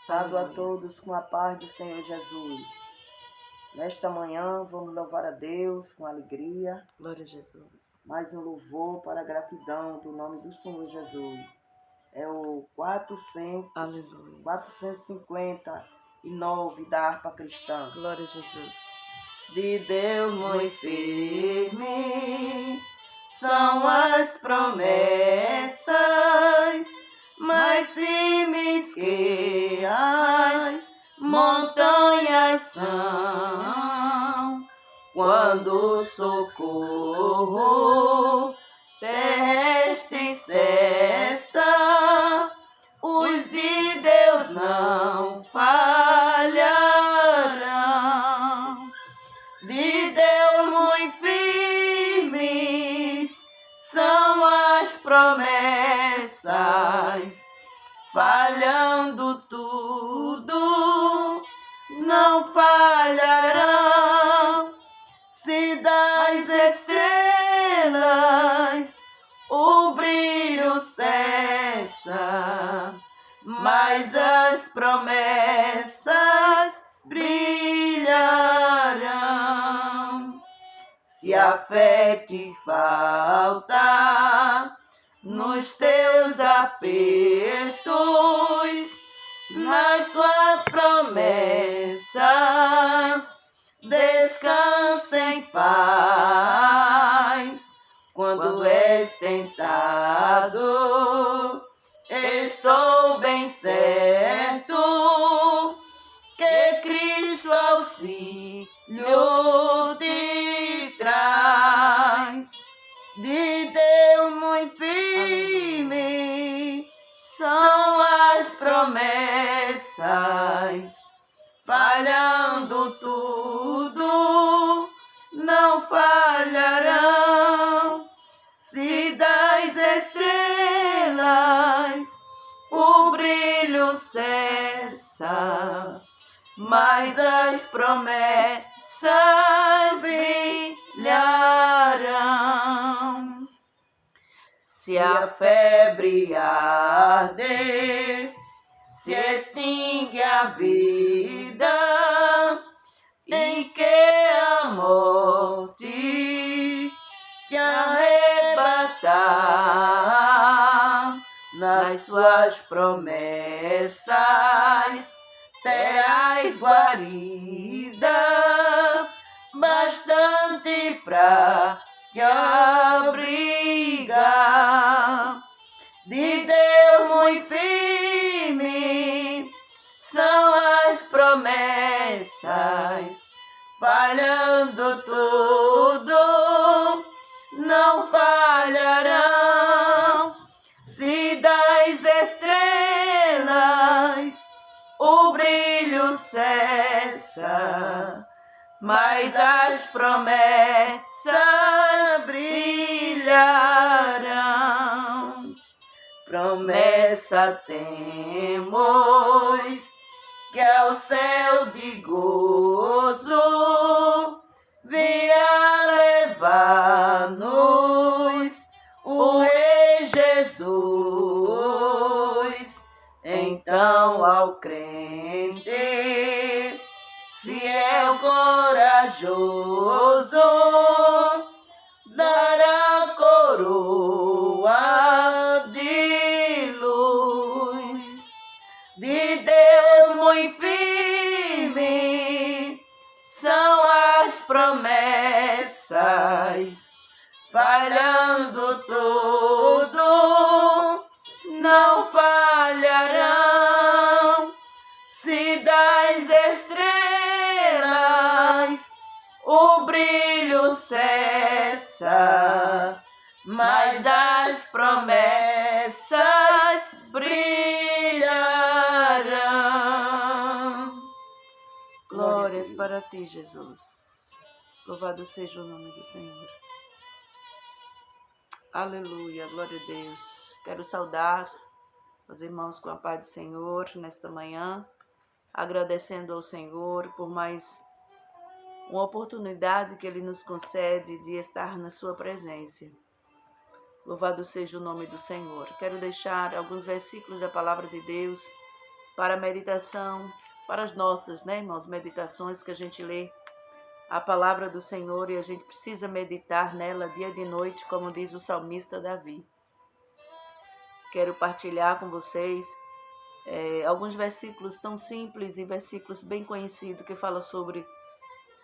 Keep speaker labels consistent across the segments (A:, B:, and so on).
A: Saúdo a todos com a paz do Senhor Jesus. Nesta manhã vamos louvar a Deus com alegria.
B: Glória a Jesus.
A: Mais um louvor para a gratidão do nome do Senhor Jesus. É o 459 da harpa cristã.
B: Glória a Jesus.
A: De Deus muito firme são as promessas, mais firmes que as montanhas são. Quando o socorro terrestre cessa, os de Deus não falharão. De Deus muito firmes são as promessas, falhando tudo, não falharão. Se das estrelas o brilho cessa, mas as promessas brilharão. Se a fé te falta nos teus apertos, nas suas promessas, descansa em paz. Quando és tentado, estou bem certo que Cristo auxílio te traz. De Deus muito firme são as promessas, falhando tudo, não falharão. Se das estrelas o brilho cessa, mas as promessas brilharão. Se a febre arde, se extingue a vida, em que a morte te arrebatar, nas suas promessas terás guarida, bastante pra te abrigar. De Deus muito firme são as promessas, falhando tudo, não falharão. Se das estrelas o brilho cessa, mas as promessas brilharão. Promessa temos que ao céu de gozo virá levar-nos o Rei Jesus. Então ao crente fiel, corajoso, dará coroa de luz. De Deus muito firme são as promessas, falhando tudo, não falharão. Se das estrelas o brilho cessa, mas as promessas brilharão.
B: Glórias para ti, Jesus. Louvado seja o nome do Senhor. Aleluia, glória a Deus. Quero saudar os irmãos com a paz do Senhor nesta manhã, agradecendo ao Senhor por mais uma oportunidade que Ele nos concede de estar na sua presença. Louvado seja o nome do Senhor. Quero deixar alguns versículos da palavra de Deus para a meditação, para as nossas, né, irmãos, meditações que a gente lê a palavra do Senhor e a gente precisa meditar nela dia e de noite, como diz o salmista Davi. Quero partilhar com vocês alguns versículos tão simples e versículos bem conhecidos que falam sobre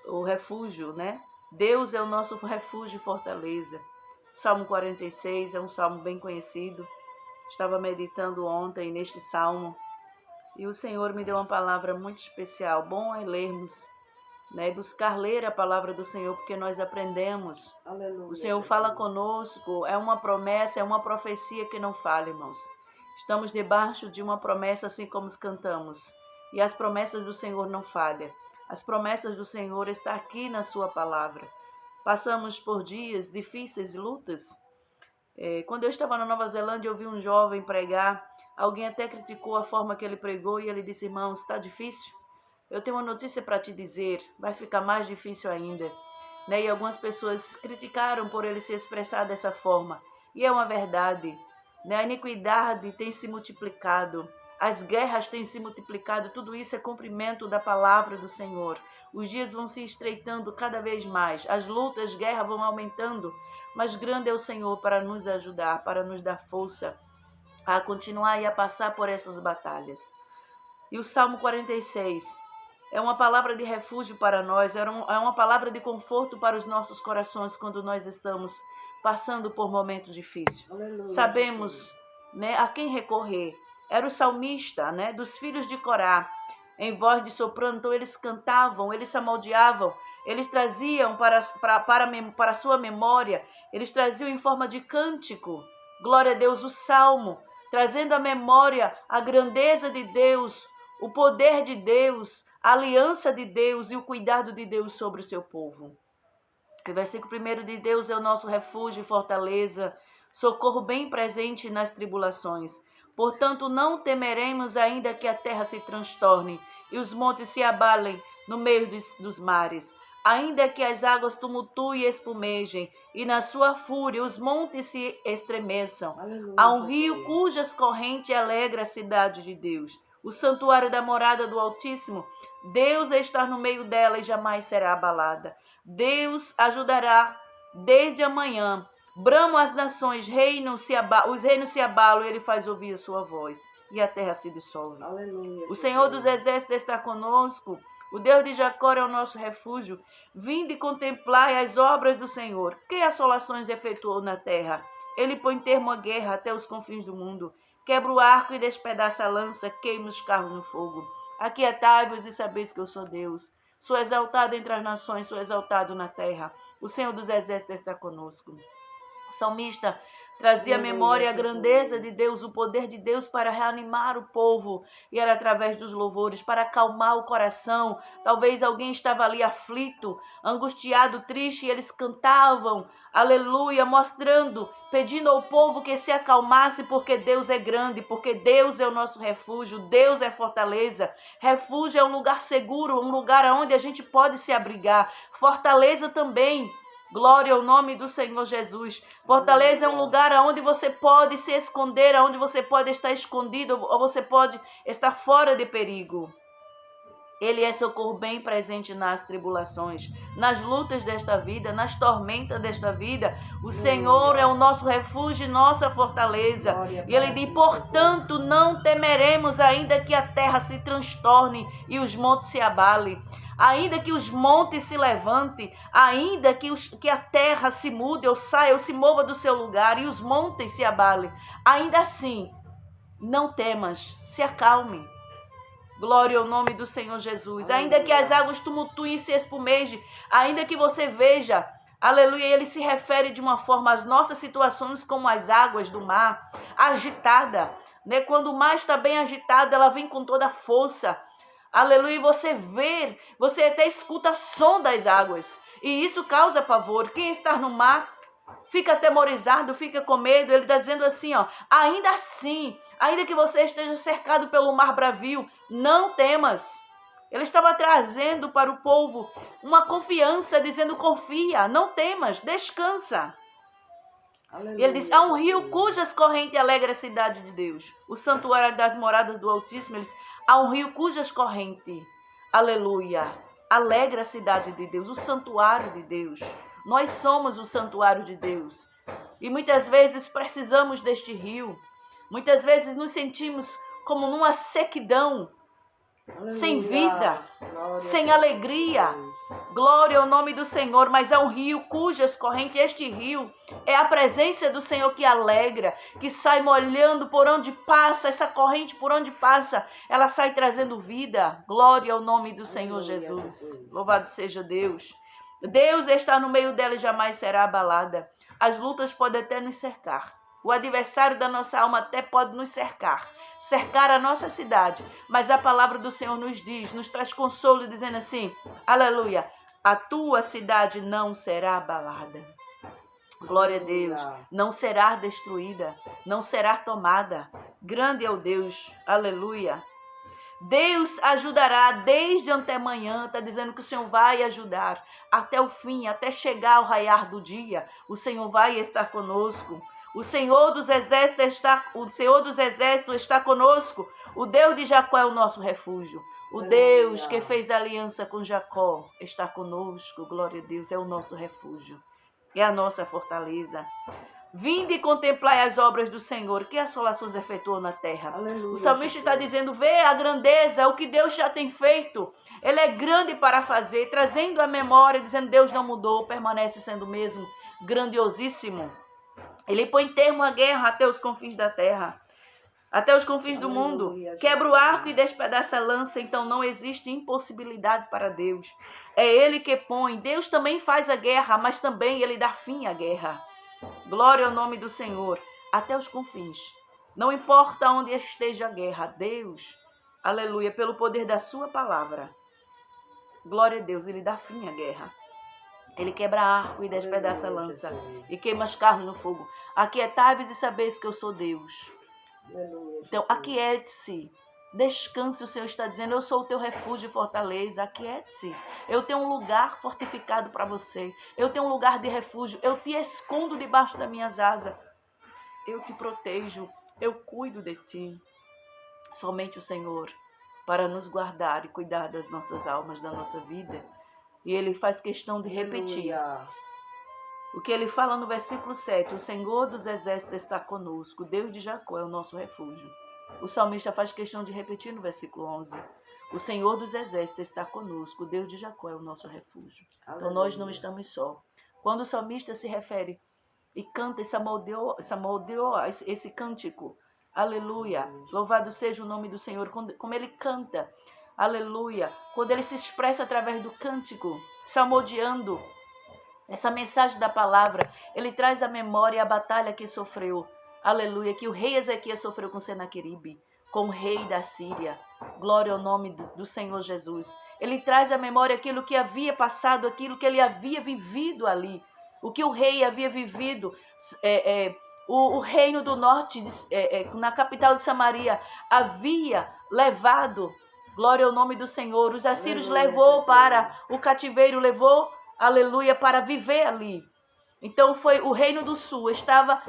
B: o refúgio, né? Deus é o nosso refúgio e fortaleza. Salmo 46 é um salmo bem conhecido. Estava meditando ontem neste salmo e o Senhor me deu uma palavra muito especial. Bom é lermos, né? Buscar ler a palavra do Senhor, porque nós aprendemos.
A: Aleluia,
B: O Senhor fala conosco, é uma promessa, é uma profecia que não falha, irmãos. Estamos debaixo de uma promessa, assim como cantamos. E as promessas do Senhor não falham. As promessas do Senhor estão aqui na sua palavra. Passamos por dias difíceis e lutas. Quando eu estava na Nova Zelândia, eu vi um jovem pregar. Alguém até criticou a forma que ele pregou e ele disse: irmãos, está difícil? Eu tenho uma notícia para te dizer, vai ficar mais difícil ainda. Né? E algumas pessoas criticaram por ele se expressar dessa forma. E é uma verdade. Né? A iniquidade tem se multiplicado. As guerras têm se multiplicado, tudo isso é cumprimento da palavra do Senhor. Os dias vão se estreitando cada vez mais, as lutas, guerras vão aumentando, mas grande é o Senhor para nos ajudar, para nos dar força a continuar e a passar por essas batalhas. E o Salmo 46 é uma palavra de refúgio para nós, é uma palavra de conforto para os nossos corações quando nós estamos passando por momentos difíceis.
A: Aleluia,
B: Sabemos, né, a quem recorrer. Era o salmista, né, dos filhos de Corá, em voz de soprano. Então eles cantavam, eles salmodiavam, eles traziam para a sua memória, eles traziam em forma de cântico, glória a Deus, o salmo, trazendo à memória a grandeza de Deus, o poder de Deus, a aliança de Deus e o cuidado de Deus sobre o seu povo. O versículo 1 de Deus é o nosso refúgio e fortaleza, socorro bem presente nas tribulações. Portanto, não temeremos ainda que a terra se transtorne e os montes se abalem no meio dos mares. Ainda que as águas tumultuem e espumejem e na sua fúria os montes se estremeçam.
A: Aleluia,
B: Há um rio cujas correntes alegra a cidade de Deus, o santuário da morada do Altíssimo. Deus está no meio dela e jamais será abalada. Deus ajudará desde amanhã. Bramam as nações, os reinos se abalam e ele faz ouvir a sua voz e a terra se dissolve.
A: Aleluia,
B: o Senhor dos exércitos está conosco, o Deus de Jacó é o nosso refúgio. Vinde contemplai as obras do Senhor, que assolações efetuou na terra. Ele põe termo à guerra até os confins do mundo, quebra o arco e despedaça a lança, queima os carros no fogo. Aquietai-vos e sabeis que eu sou Deus. Sou exaltado entre as nações, sou exaltado na terra. O Senhor dos exércitos está conosco. O salmista trazia à memória a grandeza de Deus, o poder de Deus para reanimar o povo. E era através dos louvores, para acalmar o coração. Talvez alguém estava ali aflito, angustiado, triste, e eles cantavam, aleluia, mostrando, pedindo ao povo que se acalmasse, porque Deus é grande, porque Deus é o nosso refúgio, Deus é fortaleza. Refúgio é um lugar seguro, um lugar onde a gente pode se abrigar. Fortaleza também. Glória ao nome do Senhor Jesus. Fortaleza é um lugar onde você pode se esconder, onde você pode estar escondido, ou você pode estar fora de perigo. Ele é socorro bem presente nas tribulações, nas lutas desta vida, nas tormentas desta vida. O Senhor é o nosso refúgio e nossa fortaleza. E ele diz, portanto, não temeremos ainda que a terra se transtorne e os montes se abalem. Ainda que os montes se levantem, ainda que a terra se mude ou saia ou se mova do seu lugar e os montes se abalem, ainda assim, não temas, se acalme. Glória ao nome do Senhor Jesus. Ainda que as águas tumultuem e se espumejem, ainda que você veja, aleluia, ele se refere de uma forma às nossas situações como as águas do mar, agitada, né? Quando o mar está bem agitado, ela vem com toda a força. Aleluia, e você até escuta o som das águas. E isso causa pavor. Quem está no mar fica atemorizado, fica com medo. Ele está dizendo assim, ó, ainda assim, ainda que você esteja cercado pelo mar bravio, não temas. Ele estava trazendo para o povo uma confiança, dizendo, confia, não temas, descansa.
A: Aleluia.
B: E ele diz, há um rio cujas correntes alegra a cidade de Deus. O santuário das moradas do Altíssimo, ele diz, há um rio cujas correntes, aleluia, alegra a cidade de Deus, o santuário de Deus. Nós somos o santuário de Deus. E muitas vezes precisamos deste rio. Muitas vezes nos sentimos como numa sequidão,
A: Aleluia.
B: sem vida,
A: Glória
B: sem
A: a
B: alegria.
A: Deus.
B: Glória ao nome do Senhor, mas é um rio cujas correntes, este rio é a presença do Senhor que alegra, que sai molhando por onde passa, essa corrente por onde passa, ela sai trazendo vida. Glória ao nome do Senhor
A: Aleluia,
B: Jesus.
A: Jesus.
B: Louvado seja Deus. Deus está no meio dela e jamais será abalada. As lutas podem até nos cercar. O adversário da nossa alma até pode nos cercar a nossa cidade. Mas a palavra do Senhor nos diz, nos traz consolo, dizendo assim, aleluia, a tua cidade não será abalada. Glória a Deus. Não será destruída, não será tomada. Grande é o Deus, aleluia. Deus ajudará desde antemanhã, está dizendo que o Senhor vai ajudar até o fim, até chegar ao raiar do dia. O Senhor vai estar conosco. O Senhor dos exércitos está conosco. O Deus de Jacó é o nosso refúgio. O Deus que fez aliança com Jacó está conosco. Glória a Deus, é o nosso refúgio. É a nossa fortaleza. Vinde e contemplai as obras do Senhor, que assolações efetuou na terra. Aleluia, o salmista está dizendo, vê a grandeza, o que Deus já tem feito. Ele é grande para fazer, trazendo a memória, dizendo, Deus não mudou, permanece sendo o mesmo, grandiosíssimo. Ele põe termo à guerra até os confins da terra, até os confins do mundo. Quebra o arco e despedaça a lança, então não existe impossibilidade para Deus. É Ele que põe. Deus também faz a guerra, mas também Ele dá fim à guerra. Glória ao nome do Senhor, até os confins. Não importa onde esteja a guerra, Deus, aleluia, pelo poder da sua palavra. Glória a Deus, Ele dá fim à guerra. Ele quebra arco e despedaça a lança e queima os carros no fogo. Aquietai-vos e sabeis que eu sou Deus. Então, aquiete-se. Descanse, o Senhor está dizendo, eu sou o teu refúgio e fortaleza, aquiete-se. Eu tenho um lugar fortificado para você. Eu tenho um lugar de refúgio. Eu te escondo debaixo das minhas asas. Eu te protejo. Eu cuido de ti. Somente o Senhor para nos guardar e cuidar das nossas almas, da nossa vida. E Ele faz questão de repetir. O que Ele fala no versículo 7. O Senhor dos exércitos está conosco. O Deus de Jacó é o nosso refúgio. O salmista faz questão de repetir no versículo 11. O Senhor dos exércitos está conosco. O Deus de Jacó é o nosso refúgio. Então nós não estamos só. Quando o salmista se refere e canta esse cântico, aleluia, louvado seja o nome do Senhor, como ele canta, aleluia, quando ele se expressa através do cântico, salmodiando essa mensagem da palavra, ele traz à memória a batalha que sofreu, aleluia, que o rei Ezequias sofreu com Senaqueribe, com o rei da Síria. Glória ao nome do Senhor Jesus. Ele traz à memória aquilo que havia passado, aquilo que ele havia vivido ali, o que o rei havia vivido. O reino do norte, na capital de Samaria, havia levado, glória ao nome do Senhor, os assírios levou para o cativeiro, levou, aleluia, para viver ali. Então foi o reino do sul, estava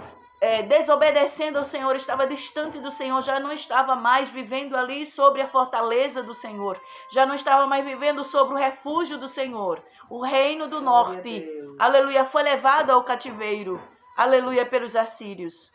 B: desobedecendo ao Senhor, estava distante do Senhor, já não estava mais vivendo ali sobre a fortaleza do Senhor, já não estava mais vivendo sobre o refúgio do Senhor. O reino do norte, aleluia, foi levado ao cativeiro, aleluia, pelos assírios.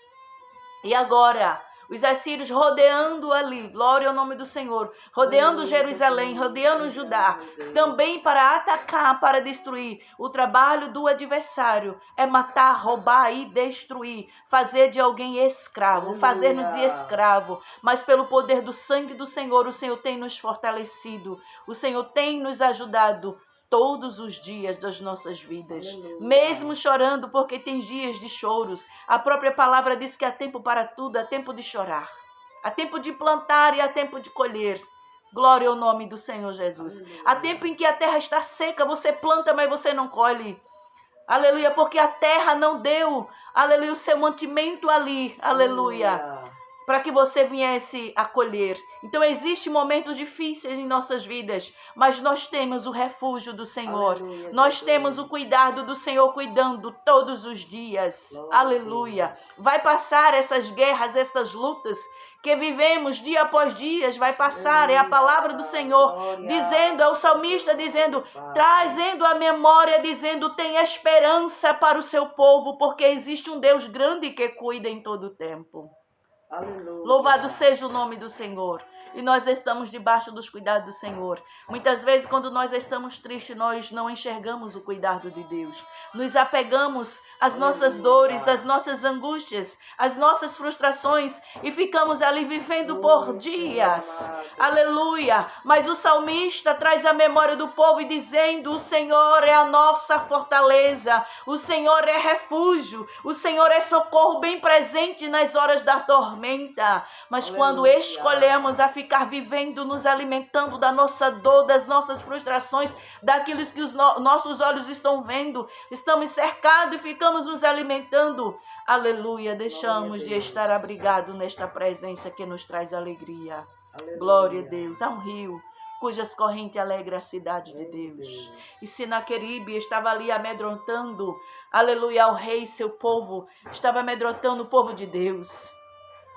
B: E agora, os assírios rodeando ali, glória ao nome do Senhor, rodeando Jerusalém, rodeando Judá, também para atacar, para destruir. O trabalho do adversário é matar, roubar e destruir, fazer de alguém escravo, fazer-nos de escravo. Mas pelo poder do sangue do Senhor, o Senhor tem nos fortalecido, o Senhor tem nos ajudado todos os dias das nossas vidas, mesmo chorando, porque tem dias de choros. A própria palavra diz que há tempo para tudo, há tempo de chorar, há tempo de plantar e há tempo de colher. Glória ao nome do Senhor Jesus. Há tempo em que a terra está seca, você planta, mas você não colhe. Aleluia, porque a terra não deu, aleluia, o seu mantimento ali, aleluia. para que você viesse acolher. Então existem momentos difíceis em nossas vidas, mas nós temos o refúgio do Senhor.
A: Aleluia,
B: Nós
A: Jesus.
B: temos o cuidado do Senhor cuidando todos os dias.
A: Glória a
B: Aleluia.
A: Deus.
B: Vai passar essas guerras, essas lutas que vivemos dia após dia, vai passar. É a palavra do Senhor
A: Glória.
B: dizendo, é o salmista dizendo,
A: Pai.
B: trazendo a memória, dizendo, tem esperança para o seu povo, porque existe um Deus grande que cuida em todo o tempo.
A: Aleluia.
B: Louvado seja o nome do Senhor. E nós estamos debaixo dos cuidados do Senhor. Muitas vezes, quando nós estamos tristes, nós não enxergamos o cuidado de Deus. Nos apegamos às nossas dores, às nossas angústias, às nossas frustrações e ficamos ali vivendo por dias. Aleluia! Mas o salmista traz a memória do povo e dizendo, o Senhor é a nossa fortaleza, o Senhor é refúgio, o Senhor é socorro bem presente nas horas da tormenta. Mas quando escolhemos a ficar vivendo, nos alimentando da nossa dor, das nossas frustrações, daquilo que os nossos olhos estão vendo, estamos cercados e ficamos nos alimentando. Aleluia, deixamos de estar abrigados nesta presença que nos traz alegria.
A: Aleluia.
B: Glória a Deus. Há um rio cujas correntes alegram a cidade de Deus. E Senaqueribe estava ali amedrontando, aleluia, ao rei, seu povo, estava amedrontando o povo de Deus.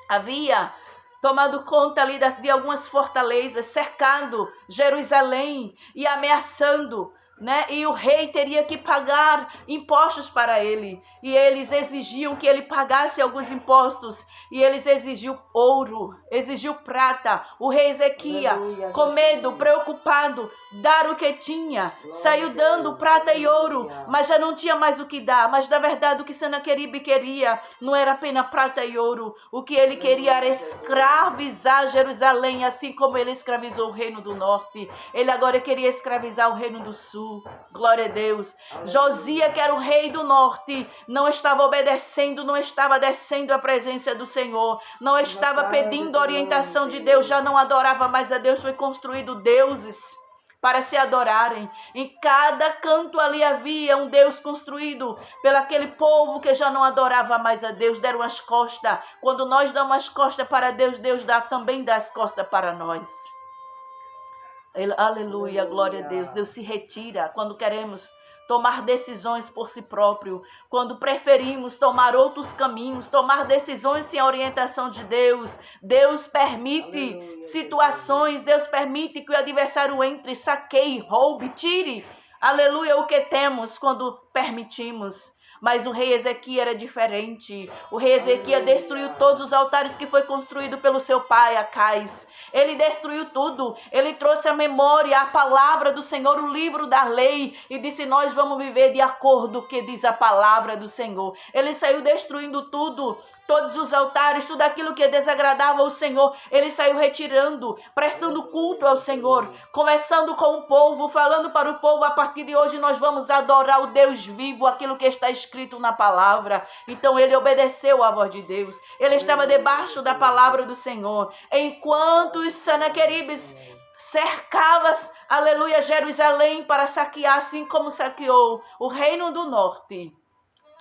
B: Havia tomado conta ali de algumas fortalezas, cercando Jerusalém e ameaçando, né? E o rei teria que pagar impostos para ele. E eles exigiam que ele pagasse alguns impostos. E eles exigiam ouro, exigiu prata. O rei Ezequias, com medo, preocupado, dar o que tinha, saiu dando prata e ouro, mas já não tinha mais o que dar. Mas na verdade o que Senaqueribe queria não era apenas prata e ouro. O que ele queria era escravizar Jerusalém, assim como ele escravizou o reino do norte. Ele agora queria escravizar o reino do sul. Glória a Deus. Josias, que era o rei do norte, não estava obedecendo, não estava descendo a presença do Senhor, não estava pedindo orientação de Deus, já não adorava mais a Deus. Foi construído deuses para se adorarem. Em cada canto ali havia um Deus construído pelo aquele povo que já não adorava mais a Deus, deram as costas. Quando nós damos as costas para Deus, Deus também dá as costas para nós. Aleluia, glória a Deus. Deus se retira quando queremos tomar decisões por si próprio, quando preferimos tomar outros caminhos, tomar decisões sem a orientação de Deus. Deus permite situações, Deus permite que o adversário entre, saqueie, roube, tire, aleluia, o que temos quando permitimos. Mas o rei Ezequias era diferente. O rei Ezequias destruiu todos os altares que foi construído pelo seu pai, Acais. Ele destruiu tudo. Ele trouxe a memória, a palavra do Senhor, o livro da lei, e disse, nós vamos viver de acordo com o que diz a palavra do Senhor. Ele saiu destruindo tudo. Todos os altares, tudo aquilo que desagradava ao Senhor, ele saiu retirando, prestando culto ao Senhor, conversando com o povo, falando para o povo, a partir de hoje nós vamos adorar o Deus vivo, aquilo que está escrito na palavra. Então ele obedeceu à voz de Deus, ele estava debaixo da palavra do Senhor. Enquanto os Senaqueribes cercavam, aleluia, Jerusalém para saquear, assim como saqueou o reino do norte,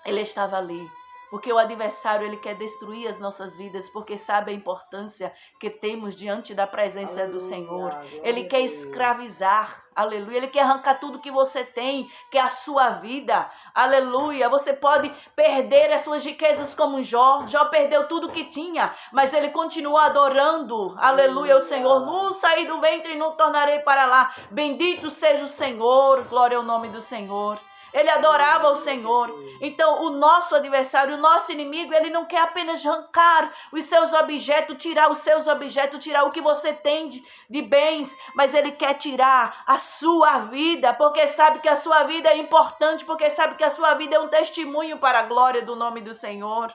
B: ele estava ali. Porque o adversário, ele quer destruir as nossas vidas, porque sabe a importância que temos diante da presença do Senhor. Ele quer escravizar, aleluia. Ele quer arrancar tudo que você tem, que é a sua vida, aleluia. Você pode perder as suas riquezas como Jó. Jó perdeu tudo que tinha, mas ele continuou adorando, aleluia, o Senhor. Não saí do ventre e não tornarei para lá. Bendito seja o Senhor, glória ao nome do Senhor. Ele adorava o Senhor. Então o nosso adversário, o nosso inimigo, ele não quer apenas arrancar os seus objetos, tirar os seus objetos, tirar o que você tem de bens, mas ele quer tirar a sua vida, porque sabe que a sua vida é importante, porque sabe que a sua vida é um testemunho para a glória do nome do Senhor.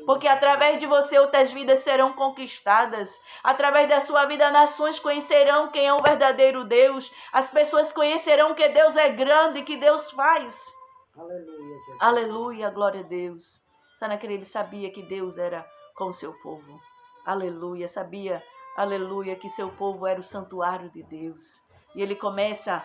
B: Porque através de você outras vidas serão conquistadas. Através da sua vida nações conhecerão quem é o verdadeiro Deus. As pessoas conhecerão que Deus é grande, que Deus faz.
A: Aleluia, Jesus.
B: Aleluia, glória a Deus. Senaqueribe sabia que Deus era com o seu povo. Aleluia, sabia, aleluia, que seu povo era o santuário de Deus. E ele começa,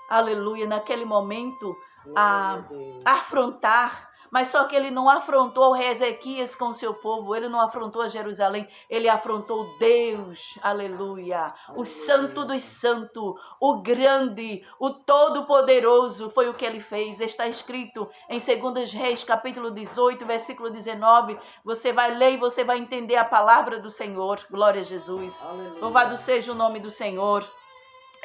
B: aleluia, naquele momento a afrontar Mas só que ele não afrontou o rei Ezequias com o seu povo, ele não afrontou a Jerusalém, ele afrontou Deus, aleluia. O santo dos santos, o grande, o todo-poderoso, foi o que ele fez. Está escrito em 2 Reis, capítulo 18, versículo 19. Você vai ler e você vai entender a palavra do Senhor. Glória a Jesus.
A: Aleluia.
B: Louvado seja o nome do Senhor.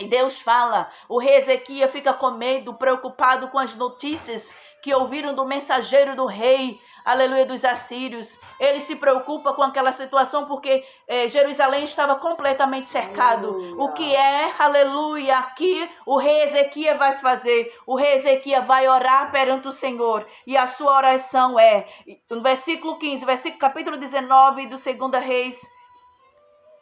B: E Deus fala, o rei Ezequias fica com medo, preocupado com as notícias que ouviram do mensageiro do rei, aleluia, dos assírios. Ele se preocupa com aquela situação porque Jerusalém estava completamente cercado.
A: Aleluia.
B: O que é, aleluia, aqui o rei Ezequias vai fazer? O rei Ezequias vai orar perante o Senhor. E a sua oração é, no versículo 15, capítulo 19 do 2 Reis,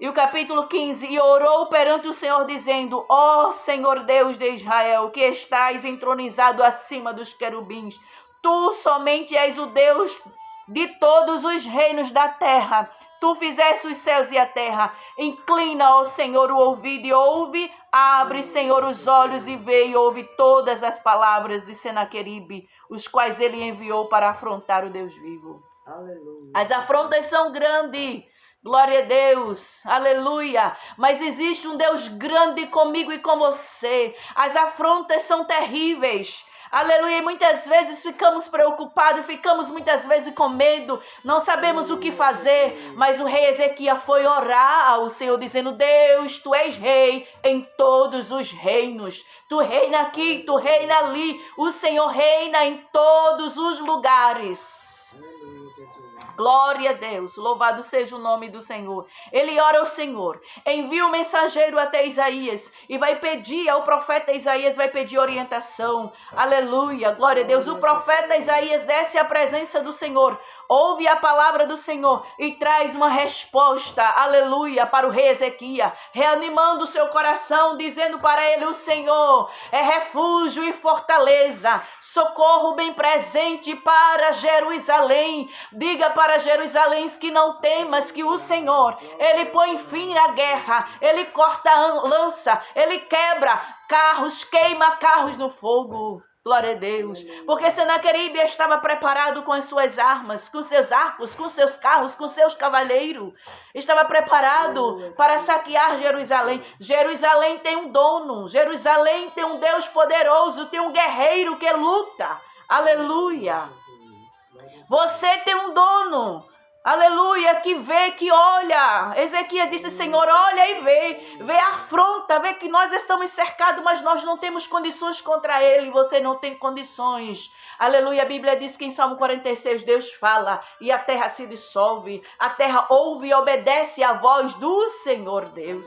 B: e o capítulo 15, e orou perante o Senhor, dizendo, ó Senhor Deus de Israel, que estás entronizado acima dos querubins, tu somente és o Deus de todos os reinos da terra. Tu fizeste os céus e a terra. Inclina, ó Senhor, o ouvido e ouve. Abre, Senhor, os olhos e vê e ouve todas as palavras de Senaqueribe, os quais ele enviou para afrontar o Deus vivo.
A: Aleluia.
B: As afrontas são grandes. Glória a Deus, aleluia, mas existe um Deus grande comigo e com você. As afrontas são terríveis, aleluia, e muitas vezes ficamos preocupados, ficamos muitas vezes com medo, não sabemos o que fazer, mas o rei Ezequias foi orar ao Senhor dizendo, Deus, tu és rei em todos os reinos, tu reina aqui, tu reina ali, o Senhor reina em todos os lugares. Glória a Deus, louvado seja o nome do Senhor. Ele ora ao Senhor, envia o mensageiro até Isaías e vai pedir ao profeta Isaías, vai pedir orientação. Aleluia, glória a Deus. O profeta Isaías desce à presença do Senhor, ouve a palavra do Senhor e traz uma resposta, aleluia, para o rei Ezequias, reanimando o seu coração, dizendo para ele, o Senhor é refúgio e fortaleza, socorro bem presente para Jerusalém. Diga para Jerusalém que não temas, que o Senhor, ele põe fim à guerra, ele corta a lança, ele quebra carros, queima carros no fogo. Glória a Deus, porque Senaqueribe estava preparado com as suas armas, com seus arcos, com seus carros, com seus cavaleiros. Estava preparado para saquear Jerusalém. Jerusalém tem um dono, Jerusalém tem um Deus poderoso, tem um guerreiro que luta. Aleluia. Você tem um dono. Aleluia, que vê, que olha. Ezequias disse, Senhor, olha e vê a afronta, vê que nós estamos cercados, mas nós não temos condições contra ele, você não tem condições. Aleluia, a Bíblia diz que em Salmo 46, Deus fala, e a terra se dissolve, a terra ouve e obedece à voz do Senhor Deus.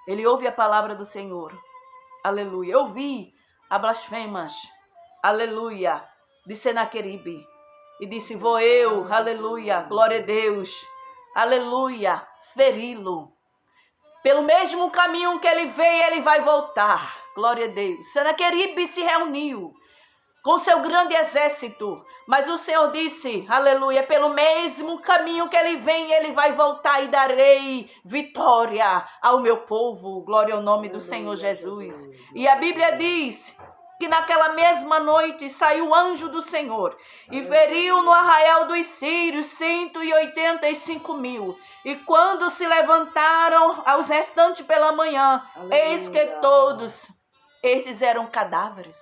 B: Ele ouve a palavra do Senhor. Aleluia, eu vi a blasfemas, aleluia, de Senaqueribe. E disse, vou eu, aleluia, glória a Deus, aleluia, feri-lo. Pelo mesmo caminho que ele veio, ele vai voltar, glória a Deus. Senaqueribe se reuniu com seu grande exército, mas o Senhor disse, aleluia, pelo mesmo caminho que ele vem, ele vai voltar e darei vitória ao meu povo, glória ao nome do Senhor Jesus. E a Bíblia diz que naquela mesma noite saiu o anjo do Senhor e feriu no arraial dos sírios 185.000. E quando se levantaram aos restantes pela manhã, eis que todos estes eram cadáveres.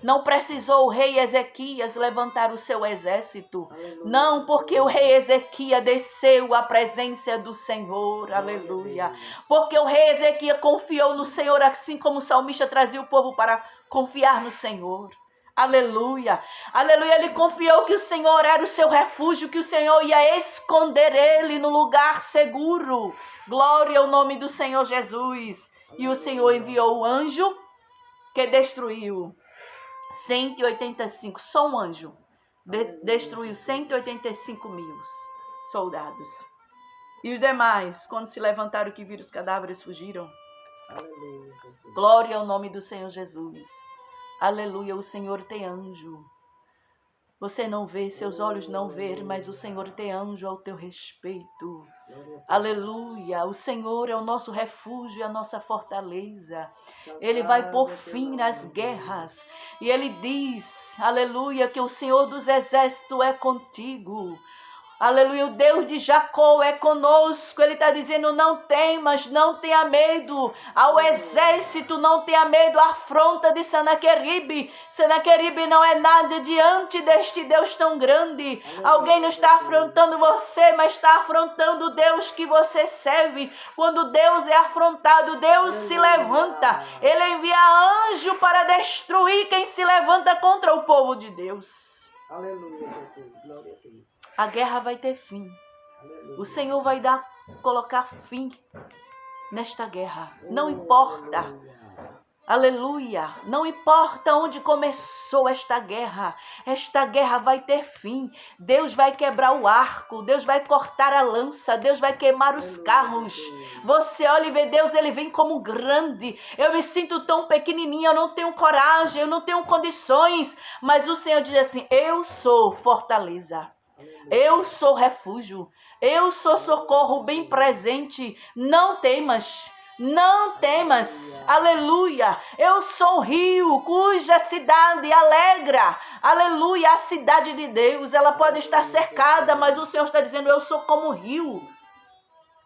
B: Não precisou o rei Ezequias levantar o seu exército. Aleluia. Não, porque o rei Ezequias desceu à presença do Senhor. Aleluia. Porque o rei Ezequias confiou no Senhor, assim como o salmista trazia o povo para confiar no Senhor. Aleluia. Aleluia. Ele confiou que o Senhor era o seu refúgio, que o Senhor ia esconder ele no lugar seguro. Glória ao nome do Senhor Jesus. E o Senhor enviou o anjo que destruiu 185, só um anjo destruiu 185.000 soldados. E os demais, quando se levantaram que viram os cadáveres, fugiram. Aleluia. Glória ao nome do Senhor Jesus. Aleluia, o Senhor tem anjo. Você não vê, seus olhos não vê, mas o Senhor tem anjo ao teu respeito. Aleluia. O Senhor é o nosso refúgio e a nossa fortaleza. Ele vai pôr fim nas guerras. E ele diz, aleluia, que o Senhor dos exércitos é contigo. Aleluia, o Deus de Jacó é conosco. Ele está dizendo, não temas, não tenha medo. Ao exército, não tenha medo. A afronta de Senaqueribe. Senaqueribe não é nada diante deste Deus tão grande. Alguém não está afrontando você, mas está afrontando o Deus que você serve. Quando Deus é afrontado, Deus se levanta. Ele envia anjo para destruir quem se levanta contra o povo de Deus.
A: Aleluia, Jesus. Glória a Deus.
B: A guerra vai ter fim.
A: Aleluia.
B: O Senhor vai colocar fim nesta guerra. Não importa.
A: Aleluia.
B: Aleluia. Não importa onde começou esta guerra vai ter fim. Deus vai quebrar o arco, Deus vai cortar a lança, Deus vai queimar os carros. Você olha e vê Deus, ele vem como grande. Eu me sinto tão pequenininha, eu não tenho coragem, eu não tenho condições. Mas o Senhor diz assim, eu sou fortaleza. Eu sou refúgio, eu sou socorro bem presente. Não temas, não temas, aleluia. Eu sou o rio cuja cidade alegra, aleluia. A cidade de Deus, ela pode estar cercada, mas o Senhor está dizendo, eu sou como o rio.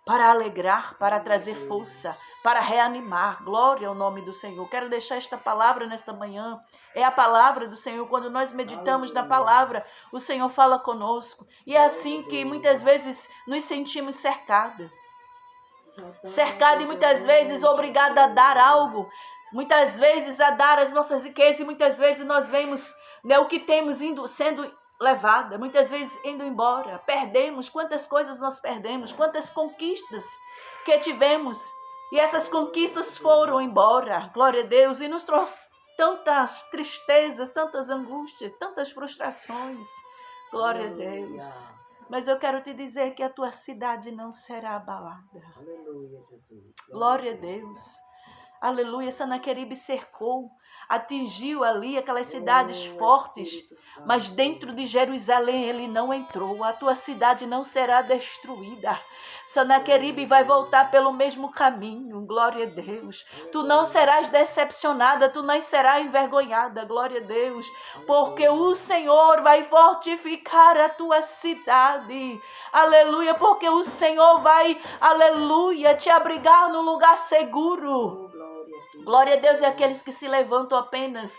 B: Para alegrar, para trazer força, para reanimar. Glória ao nome do Senhor. Quero deixar esta palavra nesta manhã. É a palavra do Senhor. Quando nós meditamos na palavra, o Senhor fala conosco. E é assim que muitas vezes nos sentimos cercados. Cercado e muitas vezes obrigado a dar algo. Muitas vezes a dar as nossas riquezas. E muitas vezes nós vemos, né, o que temos sendo levada, muitas vezes indo embora. Perdemos, quantas coisas nós perdemos, quantas conquistas que tivemos, e essas conquistas foram embora, glória a Deus, e nos trouxe tantas tristezas, tantas angústias, tantas frustrações, glória a Deus. Mas eu quero te dizer que a tua cidade não será abalada.
A: Aleluia, Jesus.
B: Glória a Deus. Aleluia, Senaqueribe cercou, atingiu ali aquelas cidades fortes, mas dentro de Jerusalém ele não entrou. A tua cidade não será destruída. Senaqueribe vai voltar pelo mesmo caminho, glória a Deus. Tu não serás decepcionada, tu não serás envergonhada, glória a Deus, porque o Senhor vai fortificar a tua cidade, aleluia, porque o Senhor vai, aleluia, te abrigar num lugar seguro. Glória a Deus, e aqueles que se levantam apenas,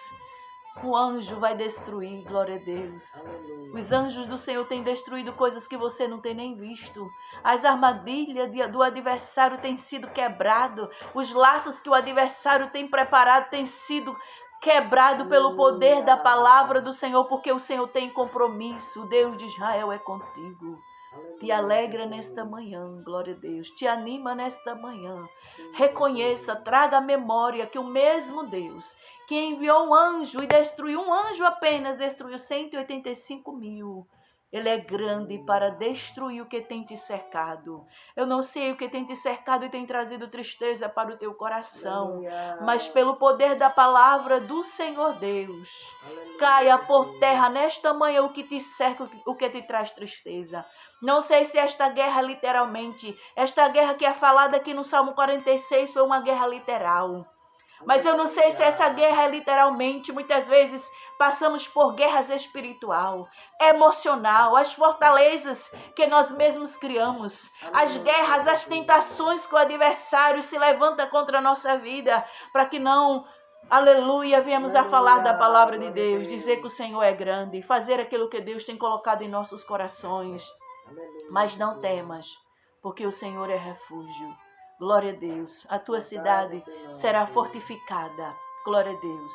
B: o anjo vai destruir, glória a Deus. Aleluia. Os anjos do Senhor têm destruído coisas que você não tem nem visto. As armadilhas do adversário têm sido quebradas. Os laços que o adversário tem preparado têm sido quebrados pelo poder da palavra do Senhor, porque o Senhor tem compromisso. O Deus de Israel é contigo. Te alegra nesta manhã, glória a Deus. Te anima nesta manhã. Reconheça, traga à memória que o mesmo Deus que enviou um anjo e destruiu, um anjo apenas destruiu 185.000. Ele é grande para destruir o que tem te cercado. Eu não sei o que tem te cercado e tem trazido tristeza para o teu coração, mas pelo poder da palavra do Senhor Deus, caia por terra nesta manhã o que te cerca, o que te traz tristeza. Não sei se esta guerra literalmente, esta guerra que é falada aqui no Salmo 46 foi uma guerra literal. Mas eu não sei se essa guerra é literalmente. Muitas vezes passamos por guerras espiritual, emocional, as fortalezas que nós mesmos criamos, as guerras, as tentações que o adversário se levanta contra a nossa vida, para que não, aleluia, venhamos a falar da palavra de Deus, dizer que o Senhor é grande, fazer aquilo que Deus tem colocado em nossos corações. Mas não temas, porque o Senhor é refúgio. Glória a Deus. A tua cidade será fortificada. Glória a Deus.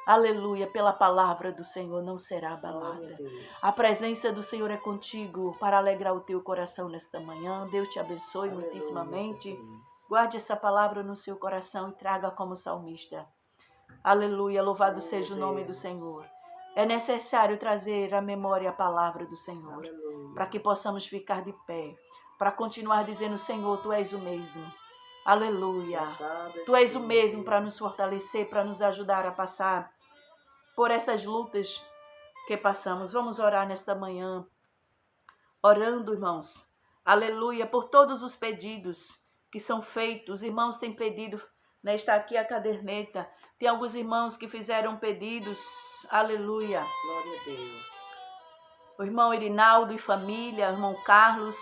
B: Aleluia. Pela palavra do Senhor não será abalada. A presença do Senhor é contigo para alegrar o teu coração nesta manhã. Deus te abençoe muitíssimamente. Guarde essa palavra no seu coração e traga como salmista. Aleluia. Louvado seja o nome do Senhor. É necessário trazer à memória a palavra do Senhor, para que possamos ficar de pé, para continuar dizendo, Senhor, Tu és o mesmo. Aleluia. Tu és o mesmo para nos fortalecer, para nos ajudar a passar por essas lutas que passamos. Vamos orar nesta manhã, orando, irmãos, aleluia, por todos os pedidos que são feitos. Os irmãos têm pedido, né? Está aqui a caderneta. Tem alguns irmãos que fizeram pedidos, aleluia.
A: Glória a Deus.
B: O irmão Irinaldo e família, o irmão Carlos.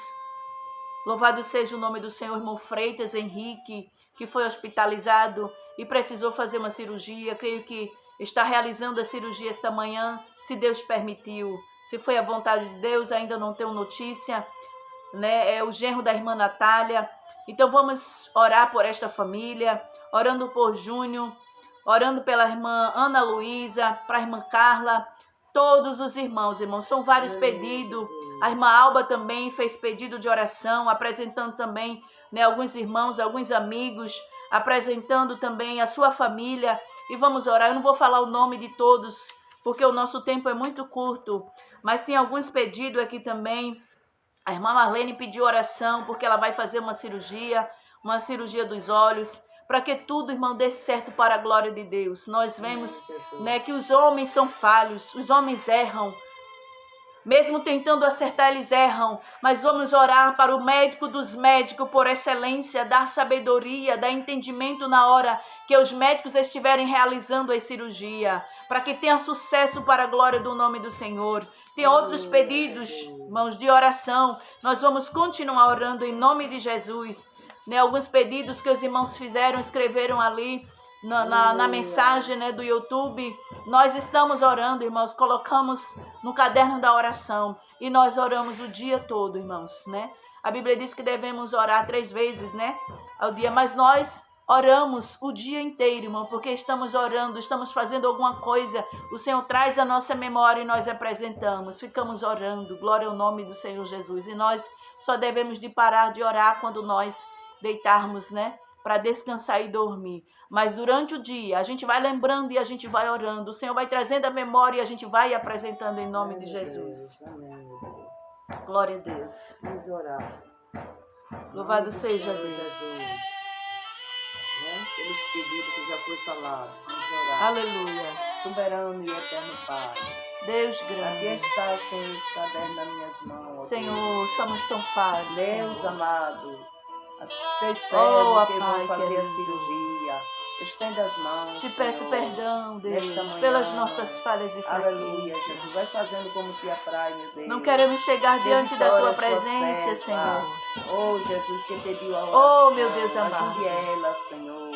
B: Louvado seja o nome do Senhor, irmão Freitas Henrique, que foi hospitalizado e precisou fazer uma cirurgia. Creio que está realizando a cirurgia esta manhã, se Deus permitiu. Se foi a vontade de Deus, ainda não tenho notícia, né? É o genro da irmã Natália. Então vamos orar por esta família, orando por Júnior, orando pela irmã Ana Luísa, para a irmã Carla, todos os irmãos, são vários pedidos. A irmã Alba também fez pedido de oração, apresentando também, né, alguns irmãos, alguns amigos, apresentando também a sua família. E vamos orar. Eu não vou falar o nome de todos, porque o nosso tempo é muito curto, mas tem alguns pedidos aqui também. A irmã Marlene pediu oração, porque ela vai fazer uma cirurgia dos olhos, para que tudo, irmão, dê certo para a glória de Deus. Nós vemos, né, que os homens são falhos, os homens erram. Mesmo tentando acertar, eles erram. Mas vamos orar para o médico dos médicos, por excelência, dar sabedoria, dar entendimento na hora que os médicos estiverem realizando a cirurgia, para que tenha sucesso para a glória do nome do Senhor. Tem outros pedidos, irmãos, de oração. Nós vamos continuar orando em nome de Jesus. Né, alguns pedidos que os irmãos fizeram, escreveram ali na mensagem, né, do YouTube. Nós estamos orando, irmãos, colocamos no caderno da oração e nós oramos o dia todo, irmãos, né? A Bíblia diz que devemos orar 3 vezes, né, ao dia, mas nós oramos o dia inteiro, irmão, porque estamos orando, estamos fazendo alguma coisa. O Senhor traz a nossa memória e nós apresentamos, ficamos orando, glória ao nome do Senhor Jesus. E nós só devemos de parar de orar quando nós deitarmos, né, para descansar e dormir. Mas durante o dia, a gente vai lembrando e a gente vai orando. O Senhor vai trazendo a memória e a gente vai apresentando em nome de Jesus. Glória a Deus.
A: Vamos orar.
B: Louvado seja Deus.
A: Jesus. Né? Pelos pedidos que já foi falado. Vamos orar.
B: Aleluia.
A: Soberano e eterno Pai.
B: Deus
A: Aqui
B: grande.
A: está, Senhor, os cadernos nas minhas mãos.
B: Senhor, somos tão falhos.
A: Deus
B: Senhor.
A: amado, a teus servos que
B: Pai
A: vão fazer
B: querido.
A: a cirurgia, estenda as mãos.
B: Te peço
A: Senhor,
B: perdão, Deus,
A: nesta manhã.
B: pelas nossas falhas e
A: Aleluia,
B: fraquezas.
A: Jesus. Vai fazendo como te apraz, meu Deus.
B: Não queremos chegar diante da tua
A: vitória, sua
B: presença,
A: serva.
B: Senhor.
A: Oh, Jesus, que pediu a oração.
B: Oh, meu Deus amado.
A: Ajude ela, Senhor.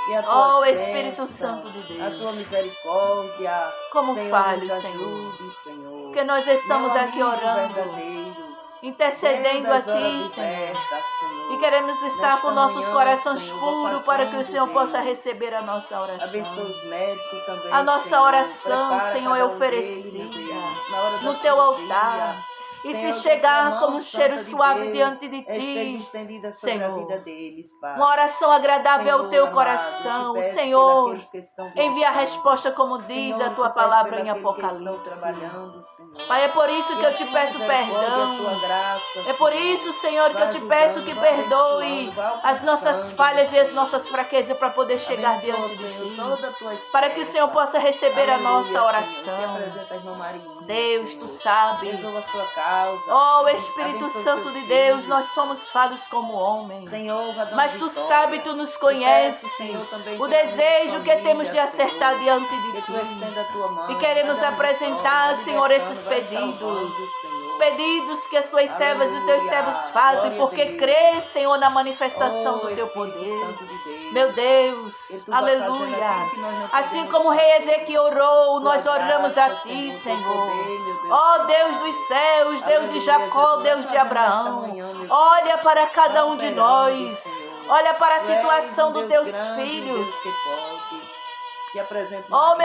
A: E a tua
B: Oh,
A: bênção,
B: Espírito Santo de Deus.
A: a tua misericórdia.
B: Como
A: Senhor,
B: falho,
A: nos
B: Senhor.
A: ajude, Senhor.
B: Porque nós estamos
A: Meu
B: aqui
A: amigo
B: orando,
A: verdadeiro.
B: intercedendo a
A: Deus das
B: Ti,
A: horas
B: Senhor.
A: libertas, Senhor.
B: E queremos estar
A: Nesta
B: com nossos
A: manhã,
B: corações
A: Senhor,
B: puros
A: vá
B: para que o
A: fazendo,
B: Senhor possa
A: Deus.
B: receber a nossa oração.
A: Abençoa os médicos também,
B: A nossa
A: Senhor.
B: oração,
A: Prepara
B: Senhor, é
A: cada um
B: oferecida
A: deles, meu Deus, na hora da
B: no Teu
A: cirurgia.
B: altar. E
A: Senhor,
B: se
A: que a tua
B: chegar
A: mão
B: como um cheiro
A: santa de
B: suave
A: Deus
B: diante de
A: esteja
B: Ti,
A: estendida sobre a
B: Senhor.
A: vida deles, Pai.
B: Uma oração agradável ao
A: Senhor
B: Teu
A: amado,
B: coração,
A: te peço
B: Senhor.
A: pelos que estão
B: Envia a
A: viajando.
B: resposta como diz
A: Senhor,
B: a Tua
A: te peço
B: palavra
A: por
B: em
A: aqueles que estão
B: Apocalipse.
A: trabalhando, Senhor.
B: Pai, é por isso que eu te
A: a tua
B: peço
A: misericórdia, a
B: perdão.
A: tua graça,
B: É por
A: Senhor,
B: isso, Senhor, que
A: vai
B: eu te peço
A: ajudando,
B: que
A: vai
B: perdoe
A: abençoando, vai
B: as nossas
A: alcançando,
B: falhas e as
A: Senhor.
B: nossas fraquezas para poder chegar
A: Abençoa,
B: diante de
A: Senhor,
B: Ti.
A: toda a tua
B: Para que o Senhor
A: serva.
B: possa receber a
A: Aleluia,
B: nossa
A: Senhor, que
B: oração.
A: apresenta a irmã Maria,
B: Deus,
A: Senhor.
B: Tu sabe.
A: Resolva a sua causa.
B: Oh, Espírito
A: Abençoa
B: Santo
A: seu
B: de
A: filho.
B: Deus, nós somos falhos como homens.
A: Senhor, vai dando
B: Mas Tu
A: vitória.
B: sabe, Tu nos
A: Te
B: conheces.
A: peço, Senhor, também
B: O
A: pela minha
B: desejo que temos de
A: família,
B: acertar
A: Senhor,
B: diante de
A: que Tu
B: Ti.
A: estenda a tua mão,
B: E queremos
A: vai dando
B: apresentar,
A: vitória, vai
B: Senhor,
A: libertando,
B: esses
A: vai
B: pedidos.
A: salvando, Senhor.
B: Os pedidos que as Tuas servas e os Teus
A: Aleluia.
B: servos fazem,
A: Glória a
B: porque
A: Deus.
B: crê, Senhor, na manifestação
A: Oh,
B: do Teu
A: Espírito
B: poder.
A: Santo de Deus.
B: Meu Deus,
A: Que Tu vai fazendo
B: aleluia.
A: aquilo que nós não
B: Assim
A: podemos
B: como o rei
A: fazer.
B: Ezequiel orou,
A: Tua
B: nós oramos a
A: graça,
B: Ti,
A: Teu
B: Senhor.
A: poder, meu Deus.
B: Ó Deus dos céus, Deus de
A: Aleluia,
B: Jacó,
A: Jesus.
B: Deus de
A: Vai fazendo
B: Abraão.
A: nesta manhã, meu
B: Olha para cada
A: Vai
B: um de
A: operando,
B: nós.
A: Senhor.
B: Olha para a
A: Tu és um
B: situação dos
A: Deus
B: Teus
A: grande, um
B: filhos.
A: Deus que pode. Que apresenta
B: Oh,